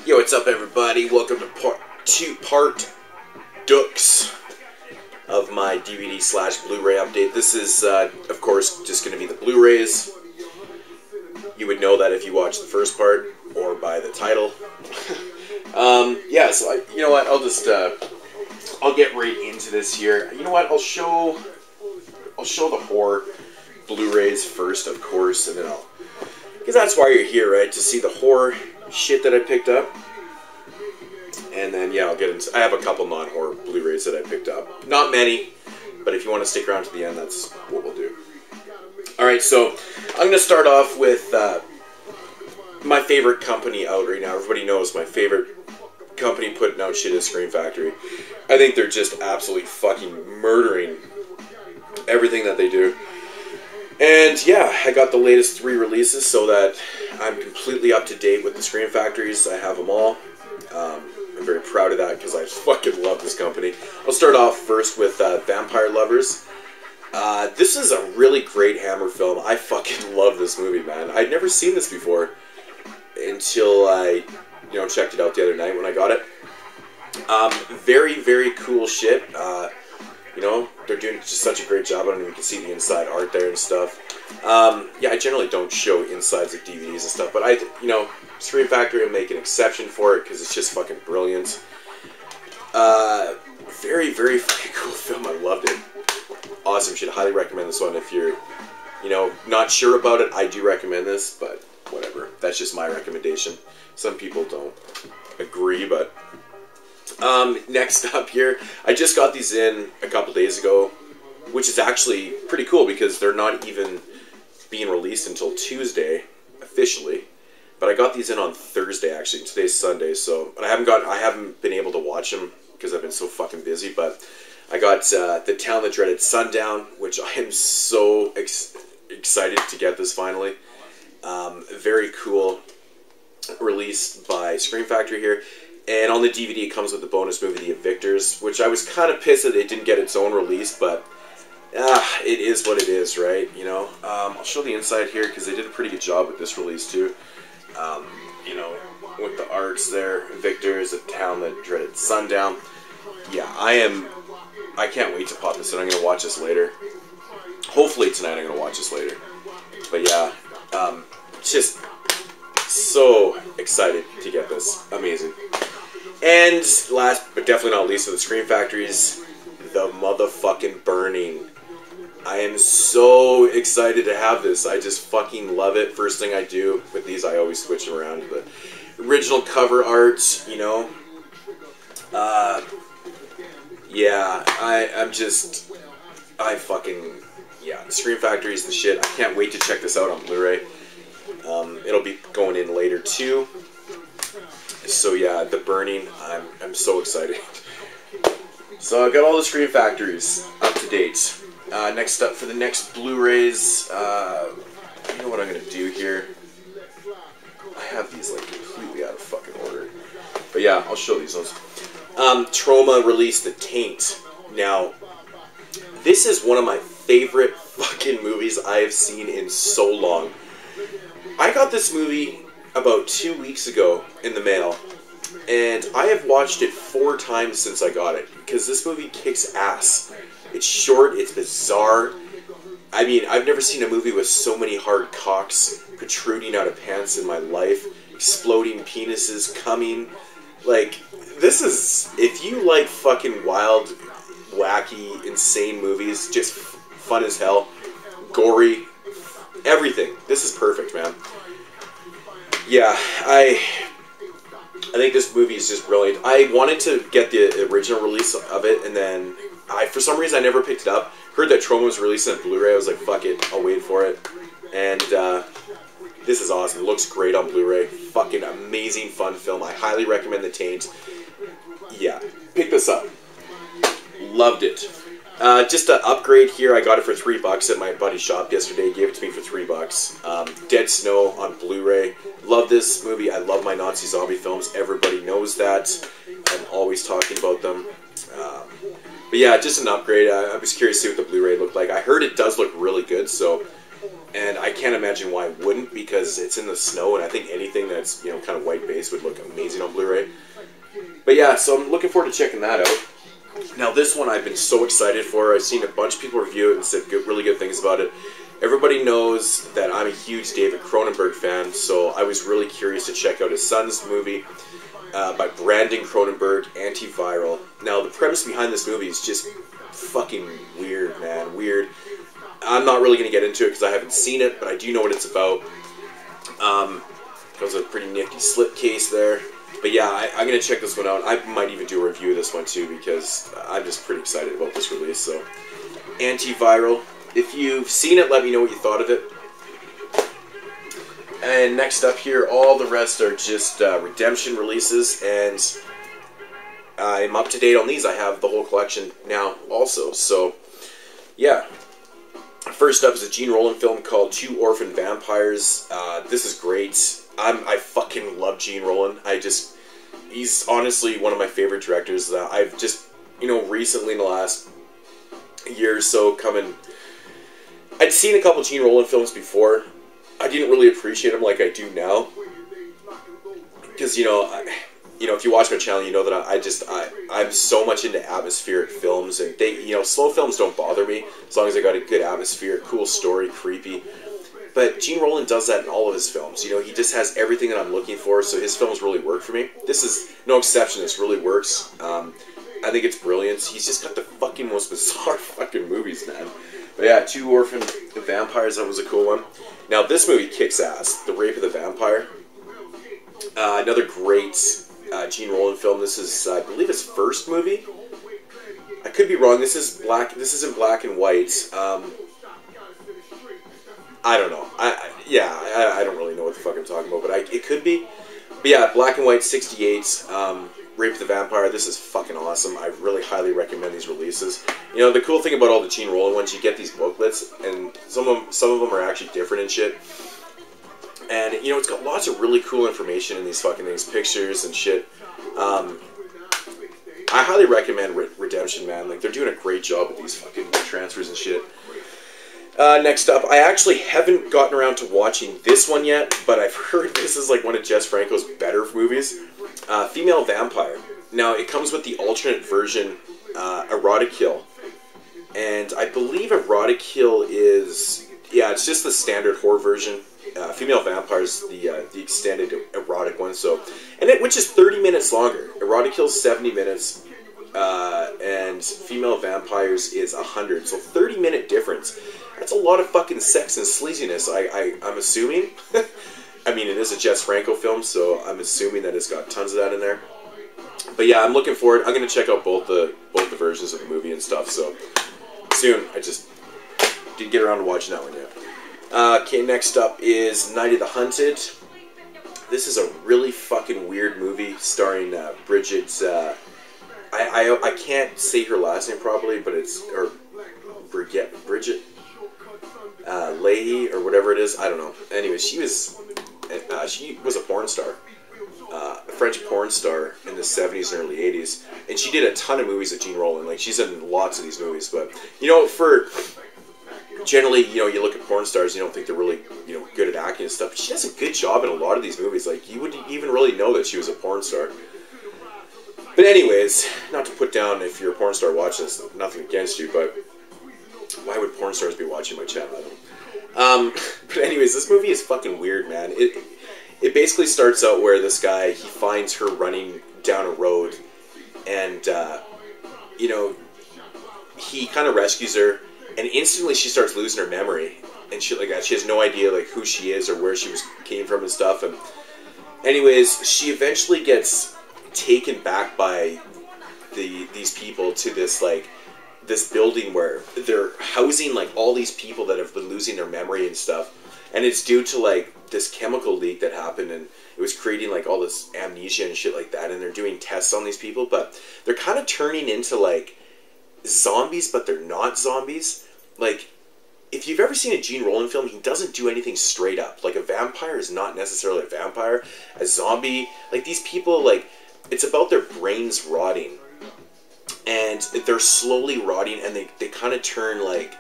Yo, what's up, everybody? Welcome to part Dux of my DVD/Blu-ray update. This is, of course, just going to be the Blu-rays. You would know that if you watch the first part, or by the title. Yeah, so you know what? I'll get right into this here. You know what? I'll show the horror Blu-rays first, of course, and then because that's why you're here, right? To see the horror shit that I picked up. And then, yeah, I'll get into... I have a couple non-horror Blu-rays that I picked up. Not many, but if you want to stick around to the end, that's what we'll do. Alright, so I'm going to start off with my favorite company out right now. Everybody knows my favorite company putting out shit is Scream Factory. I think they're just absolutely fucking murdering everything that they do. And yeah, I got the latest 3 releases so that I'm completely up to date with the Scream Factories. I have them all. I'm very proud of that because I fucking love this company. I'll start off first with Vampire Lovers. This is a really great Hammer film. I fucking love this movie, man. I'd never seen this before until I, checked it out the other night when I got it. Very, very cool shit. They're doing just such a great job on it. You can see the inside art there and stuff. Yeah, I generally don't show insides of DVDs and stuff, but Scream Factory, I make an exception for it because it's just fucking brilliant. Very, very fucking cool film. I loved it. Awesome shit. Highly recommend this one. If you're, not sure about it, I do recommend this, but whatever. That's just my recommendation. Some people don't agree, but... next up here, I just got these in a couple days ago, which is actually pretty cool because they're not even being released until Tuesday, officially. But I got these in on Thursday, actually. Today's Sunday, so... But I haven't been able to watch them because I've been so fucking busy, but I got The Town That Dreaded Sundown, which I am so excited to get this finally. Very cool. Released by Scream Factory here. And on the DVD, it comes with the bonus movie, The Evictors, which I was kind of pissed that it didn't get its own release, but it is what it is, right? I'll show the inside here because they did a pretty good job with this release too. With the arts there, Evictors, A Town That Dreaded Sundown. Yeah, I can't wait to pop this in. I'm gonna watch this later. Hopefully tonight I'm gonna watch this later. But yeah, just so excited to get this. Amazing. And last, but definitely not least of the Scream Factories, The Motherfucking Burning. I am so excited to have this. I just fucking love it. First thing I do with these, I always switch them around. The original cover art, yeah, the Scream Factory is the shit. I can't wait to check this out on Blu-ray. It'll be going in later too. So yeah, The Burning, I'm so excited. So I got all the Scream Factories up to date. Next up for the next Blu-rays, you know what I'm gonna do here? I have these like completely out of fucking order. But yeah, I'll show these ones. Troma released The Taint. Now, this is one of my favorite fucking movies I have seen in so long. I got this movie about 2 weeks ago in the mail, and I have watched it 4 times since I got it, because this movie kicks ass. It's short, it's bizarre. I mean, I've never seen a movie with so many hard cocks protruding out of pants in my life, exploding penises coming. Like, this is, if you like fucking wild, wacky, insane movies, just fun as hell, gory, everything. This is perfect, man. Yeah, I think this movie is just brilliant. I wanted to get the original release of it, and then for some reason I never picked it up. Heard that Troma was releasing it on Blu-ray. I was like, fuck it, I'll wait for it. And this is awesome. It looks great on Blu-ray. Fucking amazing, fun film. I highly recommend The Taint. Yeah, pick this up. Loved it. Just an upgrade here. I got it for $3 at my buddy's shop yesterday. He gave it to me for $3. Dead Snow on Blu-ray. Love this movie. I love my Nazi zombie films. Everybody knows that. I'm always talking about them. But yeah, just an upgrade. I was curious to see what the Blu-ray looked like. I heard it does look really good, so And I can't imagine why it wouldn't, because it's in the snow, and I think anything that's, you know, kind of white base would look amazing on Blu-ray. But yeah, so I'm looking forward to checking that out. Now this one I've been so excited for. I've seen a bunch of people review it and said really good things about it. Everybody knows that I'm a huge David Cronenberg fan, so I was really curious to check out his son's movie by Brandon Cronenberg, Antiviral. Now the premise behind this movie is just fucking weird, man. Weird. I'm not really going to get into it because I haven't seen it, but I do know what it's about. It was a pretty nifty slipcase there. But yeah, I'm going to check this one out. I might even do a review of this one too, because I'm just pretty excited about this release. So, Antiviral. If you've seen it, let me know what you thought of it. And next up here, all the rest are just Redemption releases, and I'm up to date on these. I have the whole collection now also. So, yeah. First up is a Gene Roland film called Two Orphan Vampires. This is great. I fucking love Gene Roland. He's honestly one of my favorite directors. I've just, you know, recently in the last year or so I'd seen a couple Gene Roland films before. I didn't really appreciate them like I do now. Because, you know, if you watch my channel, you know that I'm so much into atmospheric films, and slow films don't bother me as long as they got a good atmosphere, cool story, creepy. But Gene Roland does that in all of his films. You know, he just has everything that I'm looking for, so his films really work for me. This is no exception. This really works. I think it's brilliant. He's just got the fucking most bizarre fucking movies, man. But yeah, Two Orphan Vampires, that was a cool one. Now, this movie kicks ass. The Rape of the Vampire. Another great Gene Roland film. This is, I believe, his first movie. I could be wrong. This is in black and white. I don't know. I don't really know what the fuck I'm talking about, but it could be. But yeah, black and white, 68. Rape of the Vampire. This is fucking awesome. I really highly recommend these releases. You know, the cool thing about all the Gene Roland ones, you get these booklets, and some of them are actually different and shit. And, you know, it's got lots of really cool information in these fucking things, pictures and shit. I highly recommend Redemption, man. Like, they're doing a great job with these fucking transfers and shit. Next up, I actually haven't gotten around to watching this one yet, but I've heard this is like one of Jess Franco's better movies. Female Vampire. Now, it comes with the alternate version, Erotic Kill. And I believe Erotic Kill is... Yeah, it's just the standard horror version. Female Vampires, the extended erotic one, which is 30 minutes longer. Erotic Kill is 70 minutes, and Female Vampires is 100. So 30-minute difference. That's a lot of fucking sex and sleaziness. I'm assuming. I mean, it is a Jess Franco film, so I'm assuming that it's got tons of that in there. But yeah, I'm looking forward. I'm gonna check out both the versions of the movie and stuff. So soon. I just didn't get around to watching that one yet. Okay, next up is Night of the Hunted. This is a really fucking weird movie starring Bridget. I can't say her last name properly, but Bridget Leahy or whatever it is. I don't know. Anyway, she was a porn star, a French porn star in the 70s and early 80s, and she did a ton of movies with Gene Roland. Like, she's in lots of these movies, but you know, generally, you know, you look at porn stars, you don't think they're really, you know, good at acting and stuff. But she does a good job in a lot of these movies. Like, you wouldn't even really know that she was a porn star. But anyways, not to put down if you're a porn star watching this, nothing against you, but why would porn stars be watching my channel? I don't know. But anyways, this movie is fucking weird, man. It basically starts out where this guy, he finds her running down a road, and, you know, he kind of rescues her. And instantly she starts losing her memory and shit like that. She has no idea like who she is or where she came from and stuff. And anyways, she eventually gets taken back by these people to this building where they're housing like all these people that have been losing their memory and stuff. And it's due to like this chemical leak that happened, and it was creating like all this amnesia and shit like that. And they're doing tests on these people, but they're kind of turning into like zombies, but they're not zombies. Like, if you've ever seen a Gene Roland film, he doesn't do anything straight up. Like, a vampire is not necessarily a vampire. A zombie, like, these people, like, it's about their brains rotting. And they're slowly rotting, and they kind of turn, like,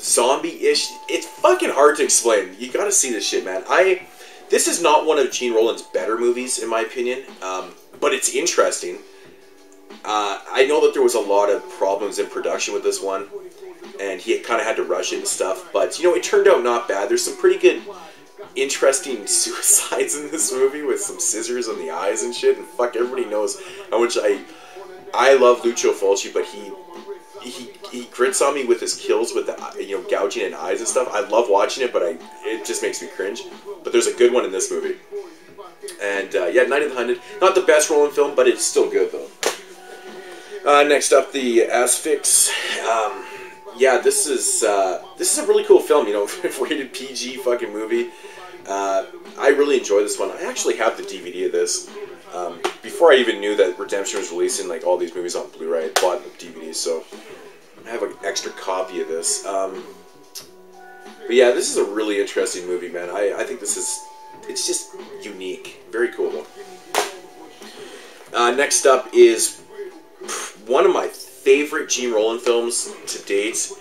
zombie-ish. It's fucking hard to explain. You gotta see this shit, man. This is not one of Gene Roland's better movies, in my opinion, but it's interesting. I know that there was a lot of problems in production with this one, and he kind of had to rush it and stuff, but, you know, it turned out not bad. There's some pretty good, interesting suicides in this movie with some scissors on the eyes and shit, and fuck, everybody knows how much I love Lucio Fulci, but he grits on me with his kills with the, you know, gouging in eyes and stuff. I love watching it, but it just makes me cringe. But there's a good one in this movie. And yeah, Night of the Hunted, not the best Roland film, but it's still good though. Next up, the Asphyx. Yeah, this is a really cool film. You know, rated PG fucking movie. I really enjoy this one. I actually have the DVD of this. Before I even knew that Redemption was releasing like all these movies on Blu-ray, I bought the DVDs, so I have an extra copy of this. But yeah, this is a really interesting movie, man. I think it's just unique. Very cool. Next up is one of my favorite Gene Roland films to date.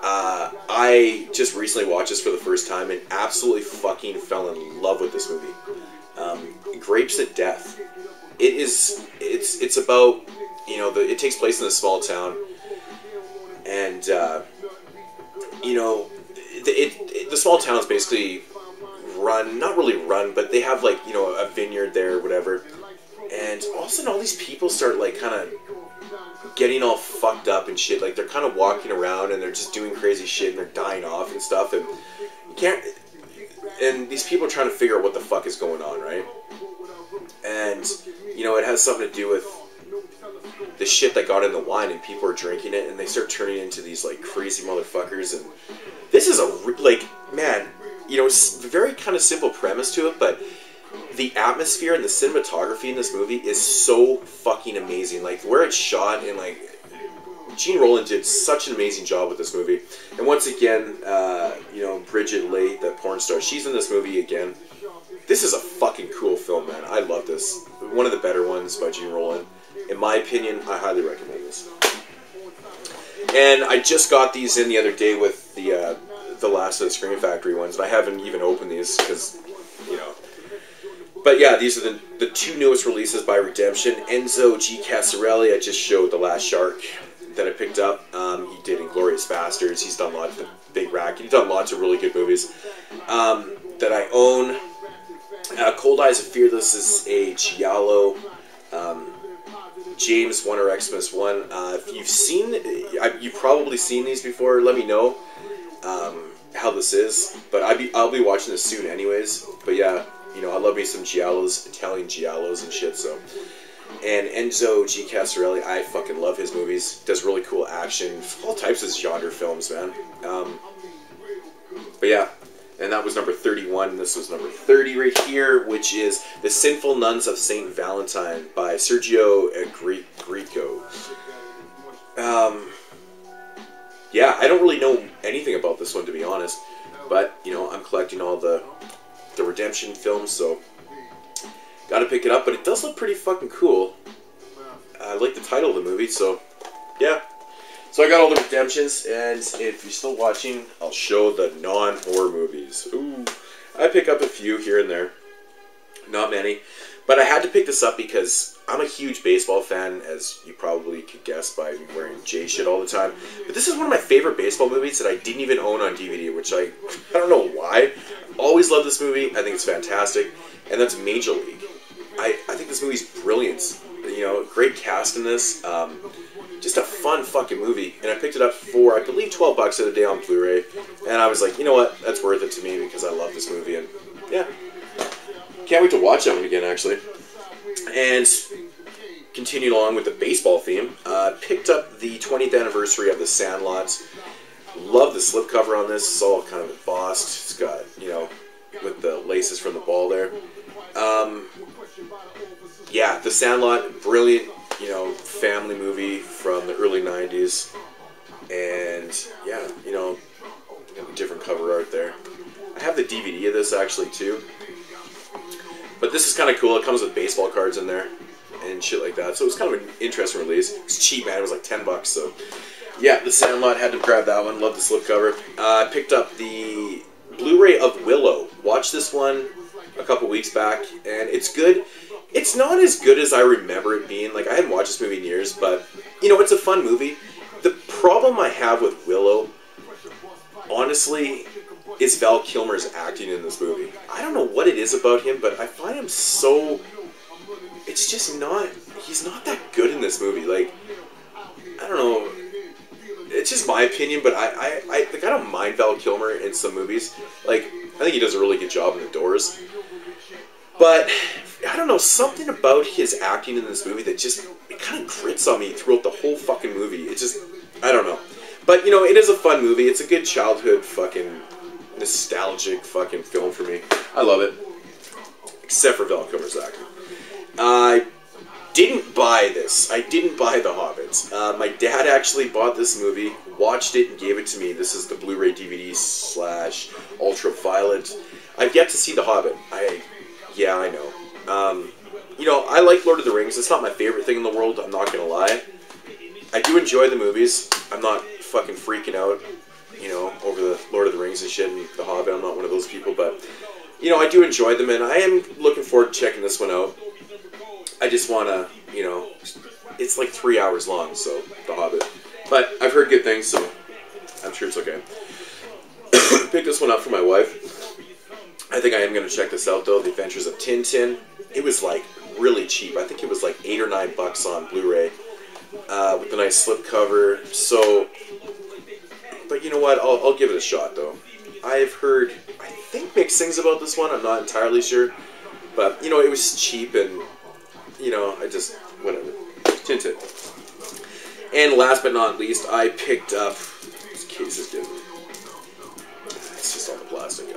I just recently watched this for the first time and absolutely fucking fell in love with this movie. Grapes of Death. It's about, you know, it takes place in a small town, and you know, the small town is basically not really run, but they have like, you know, a vineyard there or whatever, and all of a sudden all these people start like kind of getting all fucked up and shit. Like they're kind of walking around and they're just doing crazy shit and they're dying off and stuff, and you can't. And these people are trying to figure out what the fuck is going on, right? And you know, it has something to do with the shit that got in the wine, and people are drinking it, and they start turning into these like crazy motherfuckers. And this is like, man, you know, it's a very kind of simple premise to it, but the atmosphere and the cinematography in this movie is so fucking amazing. Like where it's shot, and like Gene Roland did such an amazing job with this movie. And once again, you know, Bridget Leigh, the porn star, she's in this movie again. This is a fucking cool film, man. I love this. One of the better ones by Gene Roland. In my opinion, I highly recommend this. And I just got these in the other day with the last of the Scream Factory ones, and I haven't even opened these because, you know. But yeah, these are the two newest releases by Redemption. Enzo G. Cassarelli, I just showed The Last Shark that I picked up. He did Inglourious Basterds. He's done lots of Big Racket. He's done lots of really good movies that I own. Cold Eyes of Fear. This is a Giallo. James 1 or Xmas 1. If you've seen, you've probably seen these before. Let me know how this is. But I'll be watching this soon, anyways. But yeah, you know, I love me some Giallos, Italian Giallos and shit. So, and Enzo G. Cassarelli, I fucking love his movies. Does really cool action, all types of genre films, man. But yeah. And that was number 31, and this was number 30 right here, which is The Sinful Nuns of St. Valentine by Sergio Greco. Yeah, I don't really know anything about this one, to be honest. But, you know, I'm collecting all the Redemption films, so gotta pick it up. But it does look pretty fucking cool. I like the title of the movie, so yeah. So I got all the Redemptions, and if you're still watching, I'll show the non-horror movies. Ooh, I pick up a few here and there. Not many. But I had to pick this up because I'm a huge baseball fan, as you probably could guess by wearing J shit all the time. But this is one of my favorite baseball movies that I didn't even own on DVD, which I don't know why. Always love this movie. I think it's fantastic. And that's Major League. I think this movie's brilliant. You know, great cast in this. Just a fun fucking movie, and I picked it up for, I believe, 12 bucks the other day on Blu-ray, and I was like, you know what, that's worth it to me because I love this movie, and yeah, can't wait to watch that one again, actually. And continued along with the baseball theme, picked up the 20th anniversary of The Sandlot. Love the slipcover on this. It's all kind of embossed. It's got, you know, with the laces from the ball there. Yeah, The Sandlot, brilliant, you know, family movie from the early 90s. And yeah, you know, different cover art there. I have the DVD of this actually too. But this is kind of cool. It comes with baseball cards in there and shit like that. So it was kind of an interesting release. It's cheap, man. It was like 10 bucks. So Yeah, The Sandlot, had to grab that one. Love the slipcover. I picked up the Blu-ray of Willow. Watched this one a couple weeks back, and it's good. It's not as good as I remember it being. Like, I hadn't watched this movie in years, but, you know, it's a fun movie. The problem I have with Willow, honestly, is Val Kilmer's acting in this movie. I don't know what it is about him, but I find him so... It's just not... He's not that good in this movie. Like, I don't know... It's just my opinion, but I don't mind Val Kilmer in some movies. Like, I think he does a really good job in The Doors. But, I don't know, something about his acting in this movie that just, it kind of grits on me throughout the whole fucking movie. It just, I don't know. But, you know, it is a fun movie. It's a good childhood fucking nostalgic fucking film for me. I love it. Except for Val Kilmer's acting. I didn't buy this. I didn't buy The Hobbit. My dad actually bought this movie, watched it, and gave it to me. This is the Blu-ray DVD / Ultraviolet. I've yet to see The Hobbit. Yeah, I know. You know, I like Lord of the Rings. It's not my favorite thing in the world, I'm not gonna lie. I do enjoy the movies. I'm not fucking freaking out, you know, over the Lord of the Rings and shit and The Hobbit. I'm not one of those people, but, you know, I do enjoy them, and I am looking forward to checking this one out. I just want to, you know, it's like 3 hours long, so, The Hobbit. But I've heard good things, so I'm sure it's okay. Picked this one up for my wife. I think I am going to check this out, though. The Adventures of Tintin. It was, like, really cheap. I think it was, like, $8 or $9 on Blu-ray. With a nice slipcover. So, but you know what? I'll give it a shot, though. I've heard, I think, mixed things about this one. I'm not entirely sure. But, you know, it was cheap and, you know, I just, whatever. Tintin. And last but not least, I picked up, this case is different. It's just all the plastic.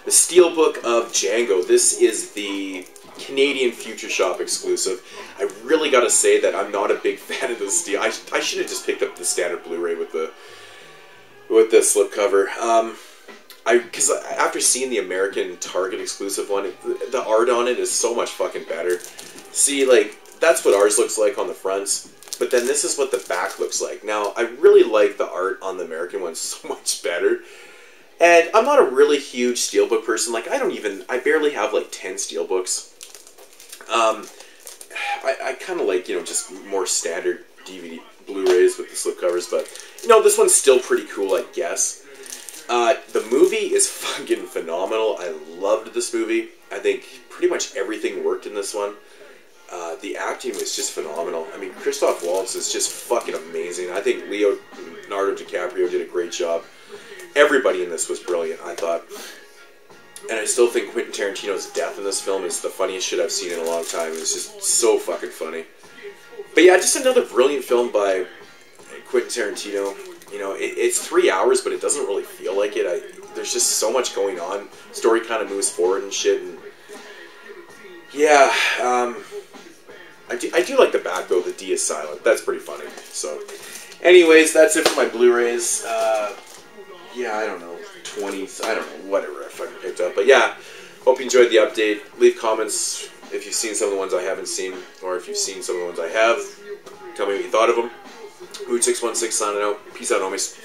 The Steelbook of Django. This is the Canadian Future Shop exclusive. I really gotta say that I'm not a big fan of this deal. I should have just picked up the standard Blu-ray with the slipcover. Because after seeing the American Target exclusive one, the art on it is so much fucking better. See, like, that's what ours looks like on the fronts, but then this is what the back looks like. Now, I really like the art on the American one so much better. And I'm not a really huge Steelbook person. Like, I barely have, like, 10 Steelbooks. I kind of like, you know, just more standard DVD Blu-rays with the slipcovers, but, you know, this one's still pretty cool, I guess. The movie is fucking phenomenal. I loved this movie. I think pretty much everything worked in this one. The acting was just phenomenal. I mean, Christoph Waltz is just fucking amazing. I think Leonardo DiCaprio did a great job. Everybody in this was brilliant, I thought. And I still think Quentin Tarantino's death in this film is the funniest shit I've seen in a long time. It's just so fucking funny. But yeah, just another brilliant film by Quentin Tarantino. You know, it's 3 hours, but it doesn't really feel like it. There's just so much going on. Story kind of moves forward and shit. And yeah, I do like the back, though. The D is silent. That's pretty funny. So, anyways, that's it for my Blu-rays. Yeah, I don't know, 20s, I don't know, whatever I fucking picked up. But yeah, hope you enjoyed the update. Leave comments if you've seen some of the ones I haven't seen, or if you've seen some of the ones I have. Tell me what you thought of them. Mood616 signing out. Peace out, homies.